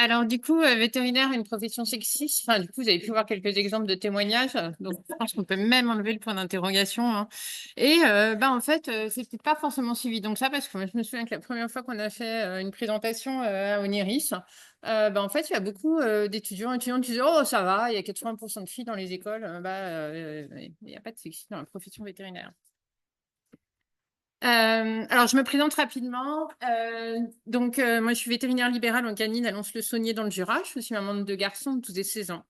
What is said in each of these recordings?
Alors du coup, vétérinaire, une profession sexiste. Enfin, du coup, vous avez pu voir quelques exemples de témoignages. Donc, je pense qu'on peut même enlever le point d'interrogation, hein. Et en fait, c'est peut-être pas forcément si évident que ça, parce que moi, je me souviens que la première fois qu'on a fait une présentation à Oniris, en fait, il y a beaucoup d'étudiants et étudiantes qui disaient: «Oh, ça va, il y a 80% de filles dans les écoles.» Il n'y a pas de sexisme dans la profession vétérinaire. Alors, je me présente rapidement. Moi, je suis vétérinaire libérale en canine à Lons-le-Saunier dans le Jura. Je suis aussi maman de 2 garçons de 12 et 16 ans.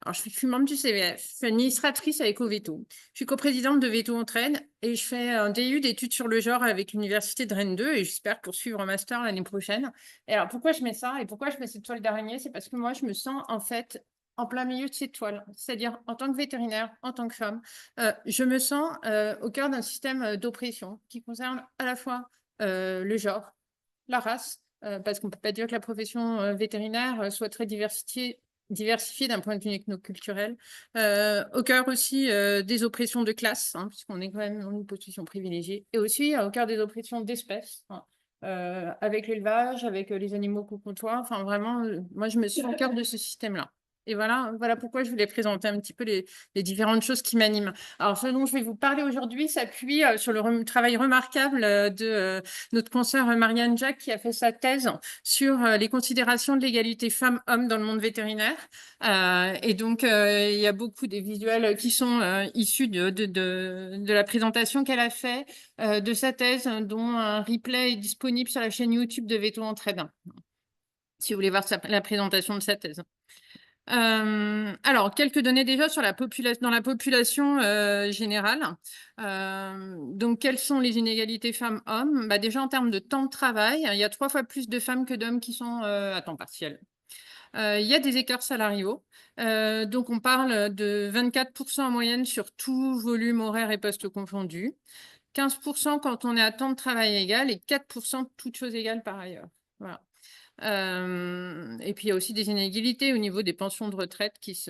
Alors, je suis membre du CVF, je suis administratrice à Ecoveto. Je suis coprésidente de Veto Entraîne et je fais un DU d'études sur le genre avec l'université de Rennes 2 et j'espère poursuivre un master l'année prochaine. Et alors, pourquoi je mets ça et pourquoi je mets cette toile d'araignée? C'est parce que moi, je me sens en fait en plein milieu de cette toile, c'est-à-dire en tant que vétérinaire, en tant que femme, je me sens au cœur d'un système d'oppression qui concerne à la fois le genre, la race, parce qu'on ne peut pas dire que la profession vétérinaire soit très diversifiée d'un point de vue ethnoculturel. Au cœur aussi des oppressions de classe, hein, puisqu'on est quand même dans une position privilégiée, et aussi au cœur des oppressions d'espèces, hein, avec l'élevage, avec les animaux qu'on côtoie. Enfin, vraiment, moi, je me suis au cœur de ce système-là. Et voilà pourquoi je voulais présenter un petit peu les différentes choses qui m'animent. Alors, ce dont je vais vous parler aujourd'hui s'appuie sur le travail remarquable de notre consoeur Marianne Jack, qui a fait sa thèse sur les considérations de l'égalité femmes-hommes dans le monde vétérinaire. Il y a beaucoup des visuels qui sont issus de la présentation qu'elle a fait de sa thèse, dont un replay est disponible sur la chaîne YouTube de Veto Entraide, si vous voulez voir la présentation de sa thèse. Alors, quelques données déjà sur dans la population générale. Donc, quelles sont les inégalités femmes-hommes? Déjà, en termes de temps de travail, il y a 3 fois plus de femmes que d'hommes qui sont à temps partiel. Il y a des écarts salariaux. Donc, on parle de 24% en moyenne sur tout volume horaire et poste confondus. 15% quand on est à temps de travail égal et 4% toutes choses égales par ailleurs. Voilà. Et puis il y a aussi des inégalités au niveau des pensions de retraite qui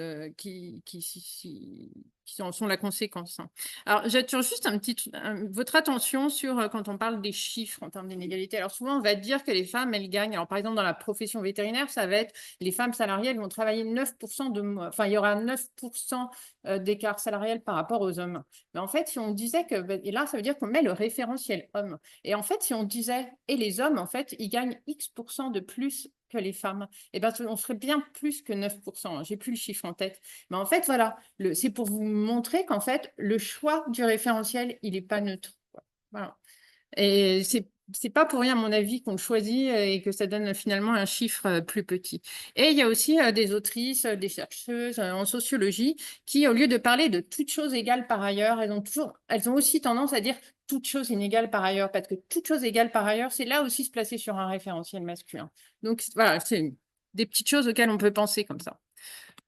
en sont la conséquence, hein. Alors, j'attire juste votre attention sur quand on parle des chiffres en termes d'inégalité. Alors, souvent, on va dire que les femmes, elles gagnent. Alors, par exemple, dans la profession vétérinaire, ça va être les femmes salariées, elles vont travailler 9% de moins. Enfin, il y aura 9% d'écart salarial par rapport aux hommes. Mais en fait, si on disait que, et là, ça veut dire qu'on met le référentiel homme. Et en fait, si on disait, et les hommes, en fait, ils gagnent X% de plus que les femmes, on serait bien plus que 9%. J'ai plus le chiffre en tête. Mais en fait, voilà, c'est pour vous montrer qu'en fait, le choix du référentiel, il n'est pas neutre, quoi. Voilà. Et c'est pas pour rien, à mon avis, qu'on le choisit et que ça donne finalement un chiffre plus petit. Et il y a aussi des autrices, des chercheuses en sociologie qui, au lieu de parler de toutes choses égales par ailleurs, elles ont aussi tendance à dire toutes choses inégales par ailleurs, parce que toutes choses égales par ailleurs, c'est là aussi se placer sur un référentiel masculin. Donc voilà, c'est des petites choses auxquelles on peut penser comme ça.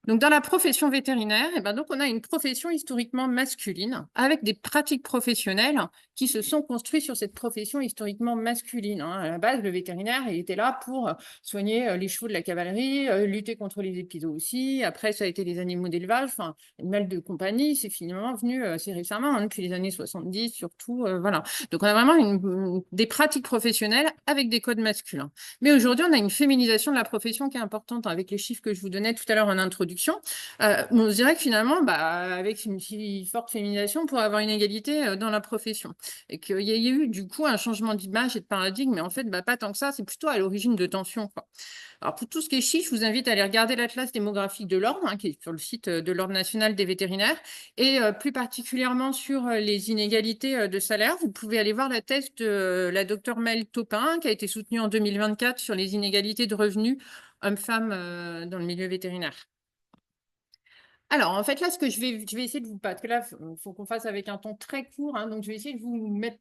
Donc, dans la profession vétérinaire, donc on a une profession historiquement masculine avec des pratiques professionnelles qui se sont construites sur cette profession historiquement masculine, hein. À la base, le vétérinaire, il était là pour soigner les chevaux de la cavalerie, lutter contre les épizooties aussi. Après, ça a été les animaux d'élevage, enfin, animaux de compagnie, c'est finalement venu assez récemment, hein, depuis les années 70 surtout. Voilà. Donc, on a vraiment des pratiques professionnelles avec des codes masculins. Mais aujourd'hui, on a une féminisation de la profession qui est importante, hein, avec les chiffres que je vous donnais tout à l'heure en introduction. On se dirait que finalement, avec une si forte féminisation, on pourrait avoir une égalité dans la profession. Et qu'il y a eu du coup un changement d'image et de paradigme, mais en fait, pas tant que ça, c'est plutôt à l'origine de tensions, quoi. Alors, pour tout ce qui est chiffres, je vous invite à aller regarder l'atlas démographique de l'Ordre, hein, qui est sur le site de l'Ordre national des vétérinaires, et plus particulièrement sur les inégalités de salaire. Vous pouvez aller voir la thèse de la docteure Maëlle Taupin, qui a été soutenue en 2024 sur les inégalités de revenus hommes-femmes dans le milieu vétérinaire. Alors, en fait, là, je vais essayer de vous, parce que là, il faut qu'on fasse avec un ton très court, hein, donc je vais essayer de vous mettre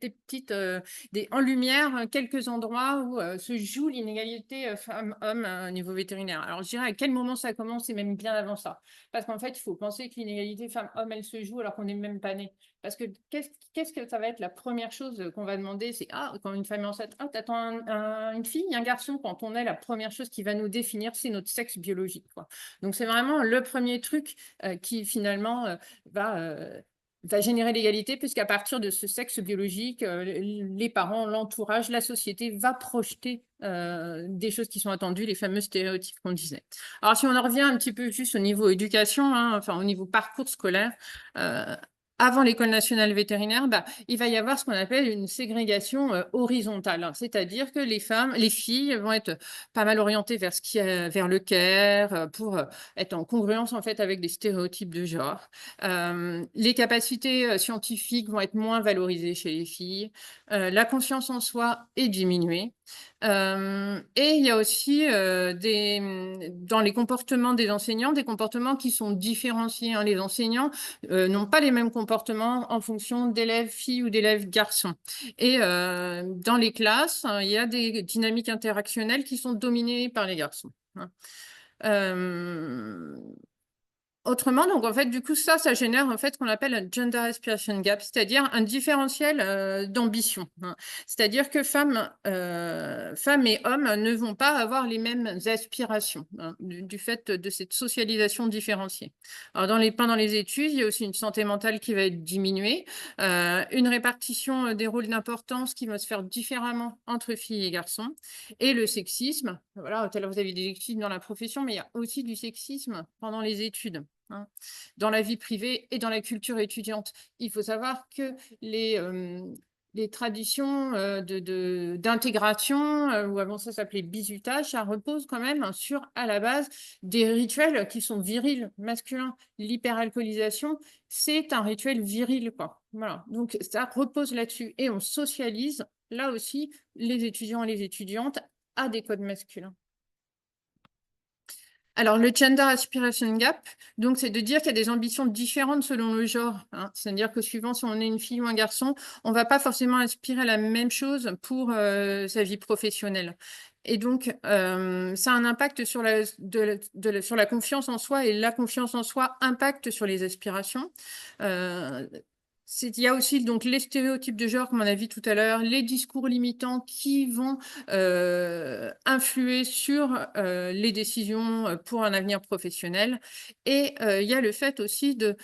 en lumière quelques endroits où se joue l'inégalité femmes-hommes au niveau vétérinaire. Alors, je dirais à quel moment ça commence et même bien avant ça. Parce qu'en fait, il faut penser que l'inégalité femmes-hommes, elle se joue alors qu'on n'est même pas né. Parce que qu'est-ce que ça va être la première chose qu'on va demander? C'est, quand une femme est enceinte, t'attends une fille, un garçon? Quand on est, la première chose qui va nous définir, c'est notre sexe biologique, quoi. Donc, c'est vraiment le premier truc qui finalement va va générer l'égalité, puisqu'à partir de ce sexe biologique, les parents, l'entourage, la société va projeter des choses qui sont attendues, les fameux stéréotypes qu'on disait. Alors, si on en revient un petit peu juste au niveau éducation, hein, enfin au niveau parcours scolaire, avant l'École nationale vétérinaire, il va y avoir ce qu'on appelle une ségrégation horizontale, c'est-à-dire que les filles vont être pas mal orientées vers vers le care, pour être en congruence en fait avec des stéréotypes de genre. Les capacités scientifiques vont être moins valorisées chez les filles. La confiance en soi est diminuée. Et il y a aussi dans les comportements des enseignants, des comportements qui sont différenciés, hein. Les enseignants n'ont pas les mêmes comportements en fonction d'élèves filles ou d'élèves garçons. Et dans les classes, hein, il y a des dynamiques interactionnelles qui sont dominées par les garçons, hein. Euh, Autrement, donc en fait, du coup, ça génère en fait ce qu'on appelle un gender aspiration gap, c'est-à-dire un différentiel d'ambition, hein. C'est-à-dire que femmes et hommes ne vont pas avoir les mêmes aspirations, hein, du fait de cette socialisation différenciée. Alors, pendant les études, il y a aussi une santé mentale qui va être diminuée, une répartition des rôles d'importance qui va se faire différemment entre filles et garçons, et le sexisme. Voilà, tout à l'heure, vous avez des sexismes dans la profession, mais il y a aussi du sexisme pendant les études, hein, dans la vie privée et dans la culture étudiante. Il faut savoir que les traditions d'intégration, ou avant ça s'appelait bizutage, ça repose quand même sur, à la base, des rituels qui sont virils, masculins. L'hyperalcoolisation, c'est un rituel viril, quoi. Voilà. Donc, ça repose là-dessus. Et on socialise, là aussi, les étudiants et les étudiantes à des codes masculins. Alors, le gender aspiration gap, donc, c'est de dire qu'il y a des ambitions différentes selon le genre, hein. C'est-à-dire que suivant si on est une fille ou un garçon, on ne va pas forcément aspirer à la même chose pour sa vie professionnelle. Et donc, ça a un impact sur sur la confiance en soi, et la confiance en soi impacte sur les aspirations. Il y a aussi donc les stéréotypes de genre, comme on a vu tout à l'heure, les discours limitants qui vont influer sur les décisions pour un avenir professionnel. Et il y a le fait aussi de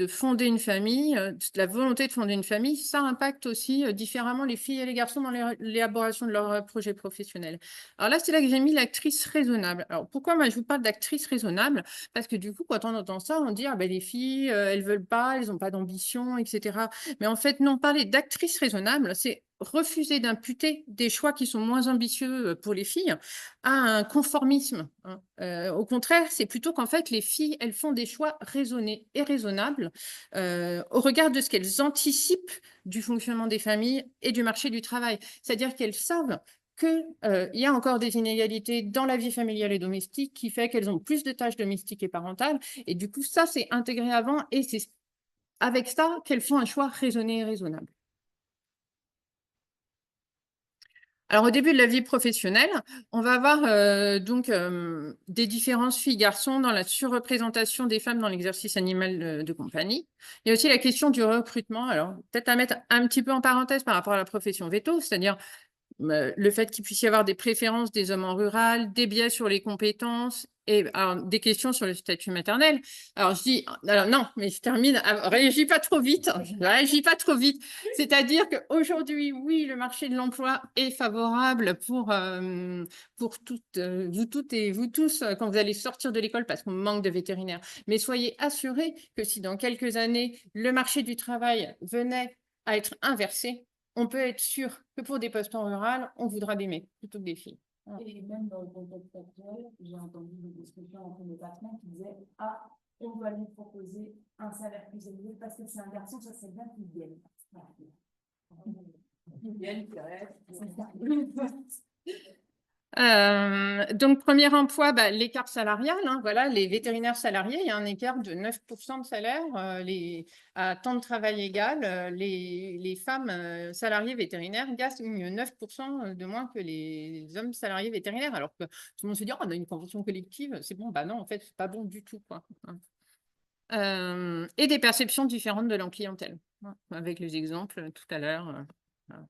fonder une famille, la volonté de fonder une famille, ça impacte aussi différemment les filles et les garçons dans l'élaboration de leur projet professionnel. Alors là, c'est là que j'ai mis l'actrice raisonnable. Alors pourquoi moi je vous parle d'actrice raisonnable? Parce que du coup, quand on entend ça, on dit ah ben les filles, elles veulent pas, elles n'ont pas d'ambition, etc. Mais en fait, non, parler d'actrice raisonnable, c'est refuser d'imputer des choix qui sont moins ambitieux pour les filles à un conformisme, hein. Au contraire, c'est plutôt qu'en fait, les filles, elles font des choix raisonnés et raisonnables au regard de ce qu'elles anticipent du fonctionnement des familles et du marché du travail. C'est-à-dire qu'elles savent qu'il y a encore des inégalités dans la vie familiale et domestique qui fait qu'elles ont plus de tâches domestiques et parentales. Et du coup, ça, c'est intégré avant et c'est avec ça qu'elles font un choix raisonné et raisonnable. Alors, au début de la vie professionnelle, on va avoir donc des différences filles-garçons dans la surreprésentation des femmes dans l'exercice animal de compagnie. Il y a aussi la question du recrutement. Alors, peut-être à mettre un petit peu en parenthèse par rapport à la profession veto, c'est-à-dire le fait qu'il puisse y avoir des préférences des hommes en rural, des biais sur les compétences et alors, des questions sur le statut maternel. Alors, je dis, alors non, mais je termine, réagis pas trop vite, réagis pas trop vite. C'est-à-dire qu'aujourd'hui, oui, le marché de l'emploi est favorable pour vous toutes et vous tous quand vous allez sortir de l'école parce qu'on manque de vétérinaires. Mais soyez assurés que si dans quelques années, le marché du travail venait à être inversé, on peut être sûr que pour des postes en rural, on voudra des mecs plutôt que des filles. Et même dans le contexte actuel, j'ai entendu des discussions entre mes patrons qui disaient ah, on va lui proposer un salaire plus élevé parce que c'est un garçon, ça serait bien qu'il vienne. Qu'il vienne, qu'il reste. Donc, premier emploi, l'écart salarial, hein, voilà, les vétérinaires salariés, il y a un écart de 9% de salaire à temps de travail égal. Les femmes salariées vétérinaires gagnent 9% de moins que les hommes salariés vétérinaires, alors que tout le monde se dit oh, on a une convention collective, c'est bon, non, en fait, c'est pas bon du tout, quoi. Et des perceptions différentes de leur clientèle, hein, avec les exemples tout à l'heure. Voilà.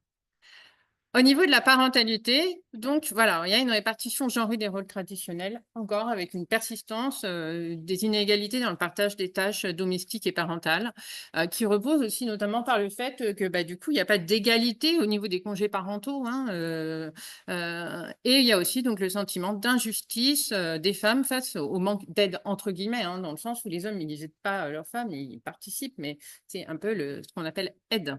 Au niveau de la parentalité, donc voilà, il y a une répartition genrée des rôles traditionnels, encore avec une persistance des inégalités dans le partage des tâches domestiques et parentales, qui repose aussi notamment par le fait que bah, du coup, il n'y a pas d'égalité au niveau des congés parentaux, hein, et il y a aussi donc le sentiment d'injustice des femmes face au manque d'aide, entre guillemets, hein, dans le sens où les hommes, ils n'aident pas leurs femmes, ils participent, mais c'est un peu ce qu'on appelle aide.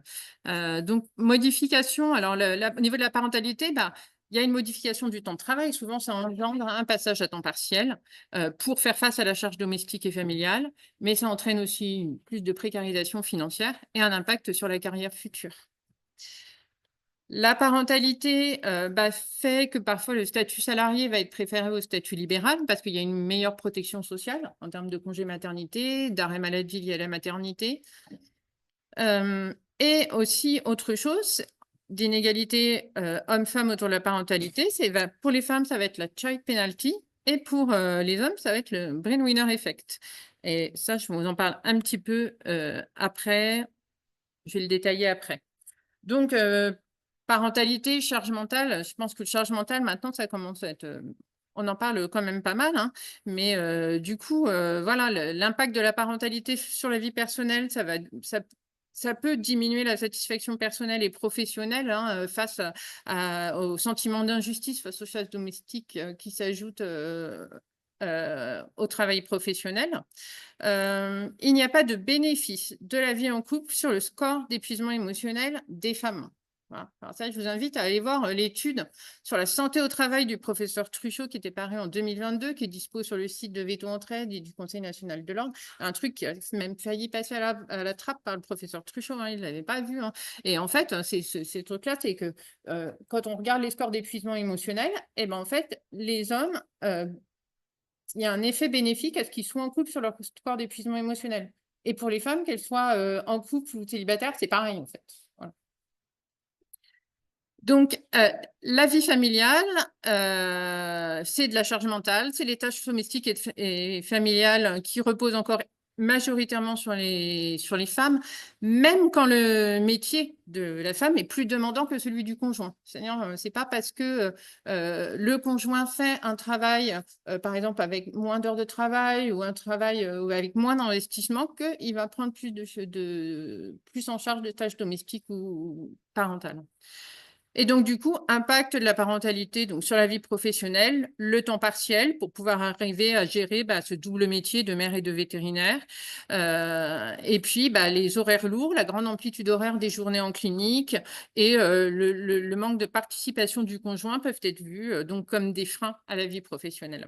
Donc modification, alors au niveau de la parentalité, bah, il y a une modification du temps de travail. Souvent, ça engendre un passage à temps partiel pour faire face à la charge domestique et familiale, mais ça entraîne aussi plus de précarisation financière et un impact sur la carrière future. La parentalité bah, fait que parfois le statut salarié va être préféré au statut libéral parce qu'il y a une meilleure protection sociale en termes de congé maternité, d'arrêt maladie lié à la maternité. Et aussi autre chose, d'inégalité hommes-femmes autour de la parentalité, pour les femmes, ça va être la child penalty et pour les hommes, ça va être le breadwinner effect. Et ça, je vous en parle un petit peu après. Je vais le détailler après. Donc, parentalité, charge mentale, je pense que le charge mentale, maintenant, ça commence à être. On en parle quand même pas mal, hein, mais du coup, voilà, l'impact de la parentalité sur la vie personnelle, ça peut diminuer la satisfaction personnelle et professionnelle hein, face au sentiment d'injustice, face aux charges domestiques qui s'ajoutent au travail professionnel. Il n'y a pas de bénéfice de la vie en couple sur le score d'épuisement émotionnel des femmes. Voilà. Alors ça, je vous invite à aller voir l'étude sur la santé au travail du professeur Truchot qui était paru en 2022, qui est dispo sur le site de Veto Entraide et du Conseil national de l'ordre. Un truc qui a même failli passer à la trappe par le professeur Truchot, hein, il ne l'avait pas vu. Hein. Et en fait, ces trucs-là, c'est que quand on regarde les scores d'épuisement émotionnel, et ben en fait, les hommes il y a un effet bénéfique à ce qu'ils soient en couple sur leur score d'épuisement émotionnel. Et pour les femmes, qu'elles soient en couple ou célibataires, c'est pareil en fait. Voilà. Donc, la vie familiale, c'est de la charge mentale, c'est les tâches domestiques et familiales qui reposent encore majoritairement sur les femmes, même quand le métier de la femme est plus demandant que celui du conjoint. C'est-à-dire, c'est pas parce que le conjoint fait un travail, par exemple, avec moins d'heures de travail ou un travail avec moins d'investissement qu'il va prendre plus en charge de tâches domestiques ou parentales. Et donc, du coup, impact de la parentalité donc, sur la vie professionnelle, le temps partiel pour pouvoir arriver à gérer ce double métier de mère et de vétérinaire. Et puis, les horaires lourds, la grande amplitude horaire des journées en clinique et le manque de participation du conjoint peuvent être vus donc, comme des freins à la vie professionnelle.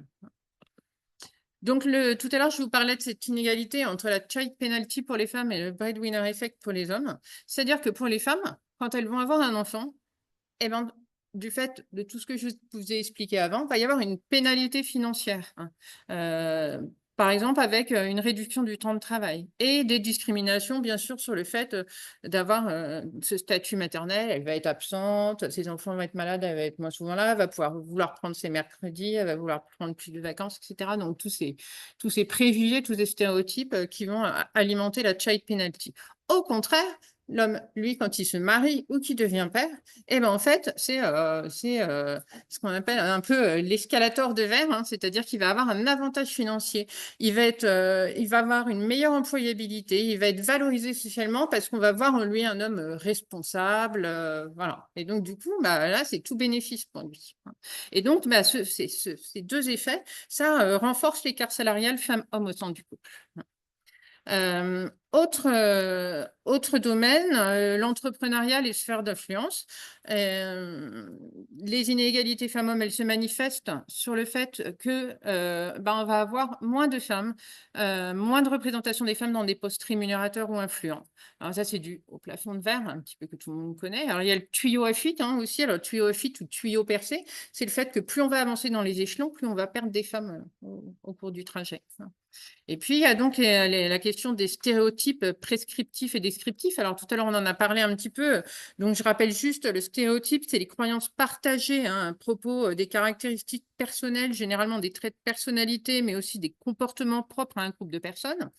Donc, tout à l'heure, je vous parlais de cette inégalité entre la child penalty pour les femmes et le breadwinner effect pour les hommes. C'est-à-dire que pour les femmes, quand elles vont avoir un enfant, eh ben, du fait de tout ce que je vous ai expliqué avant, il va y avoir une pénalité financière. Hein. Par exemple, avec une réduction du temps de travail et des discriminations, bien sûr, sur le fait d'avoir ce statut maternel. Elle va être absente, ses enfants vont être malades, elle va être moins souvent là, elle va pouvoir vouloir prendre ses mercredis, elle va vouloir prendre plus de vacances, etc. Donc, tous ces préjugés, tous ces stéréotypes qui vont alimenter la child penalty. Au contraire, l'homme, lui, quand il se marie ou qu'il devient père, eh ben, en fait, c'est ce qu'on appelle un peu l'escalator de verre, hein, c'est-à-dire qu'il va avoir un avantage financier. Il va avoir une meilleure employabilité, il va être valorisé socialement parce qu'on va voir en lui un homme responsable. Voilà. Et donc, du coup, là, c'est tout bénéfice pour lui. Et donc, ces deux effets, ça renforce l'écart salarial femmes-hommes au sein du couple. Autre domaine, l'entrepreneuriat, les sphères d'influence. Les inégalités femmes-hommes, elles se manifestent sur le fait que on va avoir moins de femmes, moins de représentation des femmes dans des postes rémunérateurs ou influents. Alors ça, c'est dû au plafond de verre, un petit peu que tout le monde connaît. Alors il y a le tuyau à fuite aussi. Alors tuyau à fuite ou tuyau percé, c'est le fait que plus on va avancer dans les échelons, plus on va perdre des femmes au cours du trajet. Et puis, il y a donc la question des stéréotypes prescriptifs et descriptifs. Alors, tout à l'heure, on en a parlé un petit peu. Donc, je rappelle juste, le stéréotype, c'est les croyances partagées à propos des caractéristiques personnelles, généralement des traits de personnalité, mais aussi des comportements propres à un groupe de personnes.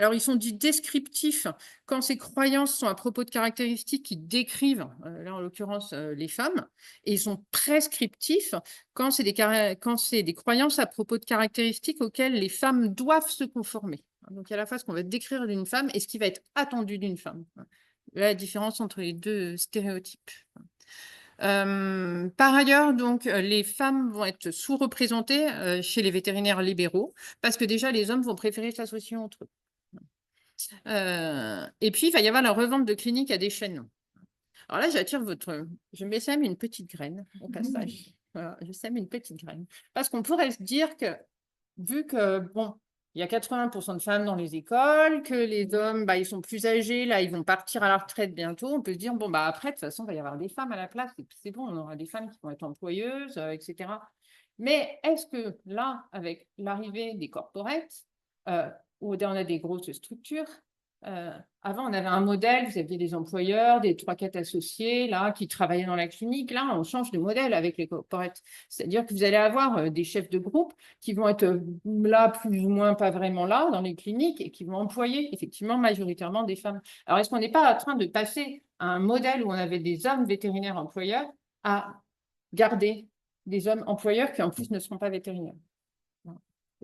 Alors, ils sont dits descriptifs quand ces croyances sont à propos de caractéristiques qui décrivent, là en l'occurrence, les femmes, et ils sont prescriptifs quand c'est des croyances à propos de caractéristiques auxquelles les femmes doivent se conformer. Donc, il y a à la fois ce qu'on va décrire d'une femme et ce qui va être attendu d'une femme. La différence entre les deux stéréotypes. Par ailleurs, donc, les femmes vont être sous-représentées chez les vétérinaires libéraux parce que déjà, les hommes vont préférer s'associer entre eux. Et puis, il va y avoir la revente de cliniques à des chaînes. Alors là, je me sème une petite graine au passage. Voilà, je sème une petite graine. Parce qu'on pourrait se dire que, vu que, bon, il y a 80% de femmes dans les écoles, que les hommes, bah, ils sont plus âgés, là, ils vont partir à la retraite bientôt, on peut se dire, bon, bah, après, de toute façon, il va y avoir des femmes à la place, et puis c'est bon, on aura des femmes qui vont être employeuses, etc. Mais est-ce que là, avec l'arrivée des corporates, où on a des grosses structures, avant, on avait un modèle, vous aviez des employeurs, des 3-4 associés là, qui travaillaient dans la clinique. Là, on change de modèle avec les corporates. C'est-à-dire que vous allez avoir des chefs de groupe qui vont être là, plus ou moins pas vraiment là, dans les cliniques, et qui vont employer effectivement majoritairement des femmes. Alors, est-ce qu'on n'est pas en train de passer à un modèle où on avait des hommes vétérinaires employeurs à garder des hommes employeurs qui en plus ne seront pas vétérinaires? Voilà.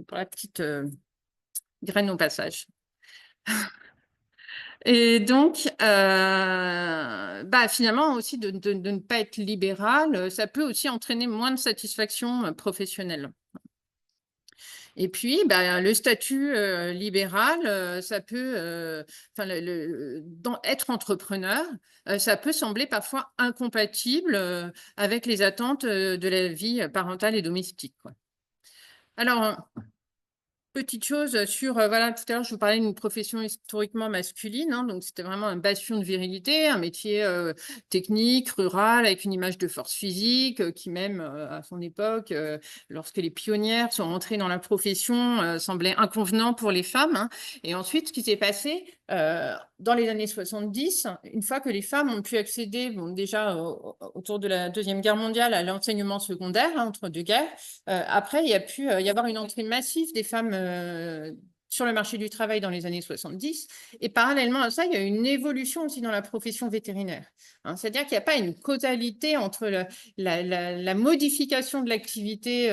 Pour la petite graine au passage. Et donc, bah, finalement aussi de ne pas être libéral, ça peut aussi entraîner moins de satisfaction professionnelle. Et puis, bah, le statut libéral, ça peut, enfin, être entrepreneur, ça peut sembler parfois incompatible avec les attentes de la vie parentale et domestique, quoi. Alors, petite chose sur, voilà, tout à l'heure, je vous parlais d'une profession historiquement masculine, hein, donc c'était vraiment un bastion de virilité, un métier technique, rural, avec une image de force physique, qui même à son époque, lorsque les pionnières sont entrées dans la profession, semblait inconvenant pour les femmes, hein. Et ensuite, ce qui s'est passé dans les années 70, une fois que les femmes ont pu accéder, bon, déjà autour de la Deuxième Guerre mondiale, à l'enseignement secondaire, hein, entre deux guerres, après, il y a pu y avoir une entrée massive des femmes sur le marché du travail dans les années 70. Et parallèlement à ça, il y a eu une évolution aussi dans la profession vétérinaire, hein. C'est-à-dire qu'il n'y a pas une causalité entre la modification de l'activité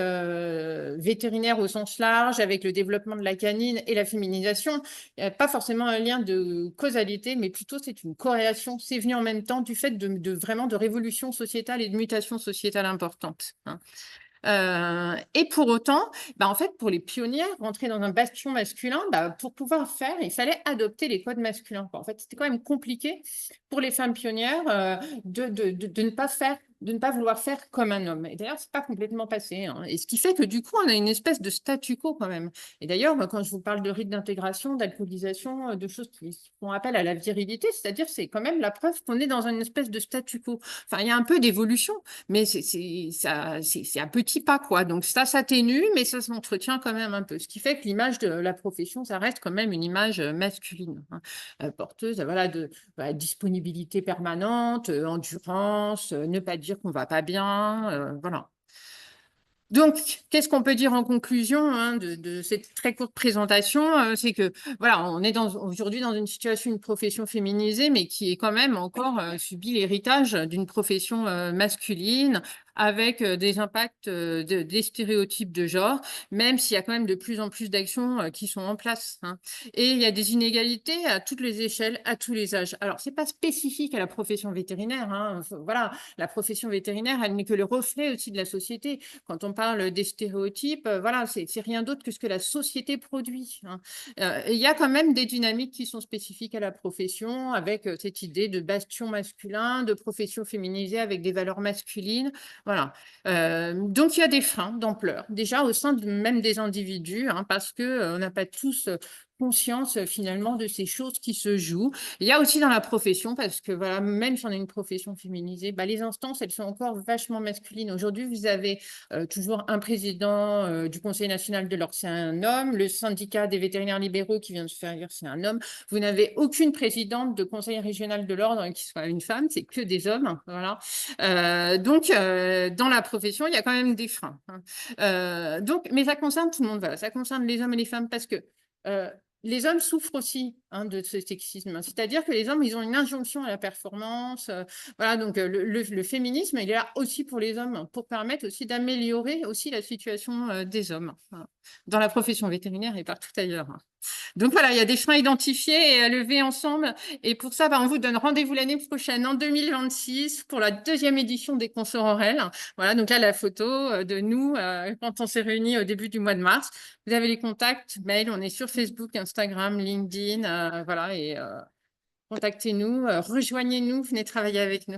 vétérinaire au sens large avec le développement de la canine et la féminisation. Il n'y a pas forcément un lien de causalité, mais plutôt c'est une corrélation. C'est venu en même temps du fait vraiment de révolution sociétale et de mutation sociétale importante, hein. Et pour autant, bah, en fait, pour les pionnières, rentrer dans un bastion masculin, bah, pour pouvoir faire, il fallait adopter les codes masculins, quoi. En fait, c'était quand même compliqué pour les femmes pionnières de ne pas vouloir faire comme un homme. Et d'ailleurs, c'est pas complètement passé, hein. Et ce qui fait que du coup, on a une espèce de statu quo quand même. Et d'ailleurs, moi, quand je vous parle de rite d'intégration, d'alcoolisation, de choses qui font appel à la virilité, c'est-à-dire c'est quand même la preuve qu'on est dans une espèce de statu quo. Enfin, il y a un peu d'évolution, mais c'est un petit pas, quoi. Donc ça s'atténue, mais ça s'entretient quand même un peu. Ce qui fait que l'image de la profession, ça reste quand même une image masculine, hein, porteuse, voilà, de disponibilité permanente, endurance, ne pas dire qu'on va pas bien, voilà. Donc, qu'est-ce qu'on peut dire en conclusion, hein, de cette très courte présentation? C'est que voilà, on est aujourd'hui dans une situation, une profession féminisée, mais qui est quand même encore subit l'héritage d'une profession masculine, avec des impacts des stéréotypes de genre, même s'il y a quand même de plus en plus d'actions qui sont en place, hein. Et il y a des inégalités à toutes les échelles, à tous les âges. Alors, c'est pas spécifique à la profession vétérinaire, hein. Voilà, la profession vétérinaire, elle n'est que le reflet aussi de la société. Quand on parle des stéréotypes, voilà, c'est rien d'autre que ce que la société produit, hein. Il y a quand même des dynamiques qui sont spécifiques à la profession, avec cette idée de bastion masculin, de profession féminisée avec des valeurs masculines. Voilà. Donc, il y a des freins d'ampleur, déjà au sein même des individus, hein, parce qu'on n'a pas tous conscience finalement de ces choses qui se jouent. Il y a aussi dans la profession, parce que voilà, même si on a une profession féminisée, bah, les instances, elles sont encore vachement masculines. Aujourd'hui, vous avez toujours un président du Conseil national de l'ordre, c'est un homme. Le syndicat des vétérinaires libéraux qui vient de se faire élire, c'est un homme. Vous n'avez aucune présidente de conseil régional de l'ordre qui soit une femme, c'est que des hommes. Voilà. Donc, dans la profession, il y a quand même des freins, hein. Donc, mais ça concerne tout le monde. Voilà. Ça concerne les hommes et les femmes parce que les hommes souffrent aussi de ce sexisme. C'est-à-dire que les hommes, ils ont une injonction à la performance. Voilà, donc le féminisme, il est là aussi pour les hommes, pour permettre aussi d'améliorer aussi la situation des hommes, voilà, dans la profession vétérinaire et partout ailleurs. Donc voilà, il y a des freins identifiés et à lever ensemble. Et pour ça, on vous donne rendez-vous l'année prochaine, en 2026, pour la 2e édition des consorts Aurel. Voilà, donc là, la photo de nous quand on s'est réunis au début du mois de mars. Vous avez les contacts, mail, on est sur Facebook, Instagram, LinkedIn, voilà, et contactez-nous, rejoignez-nous, venez travailler avec nous.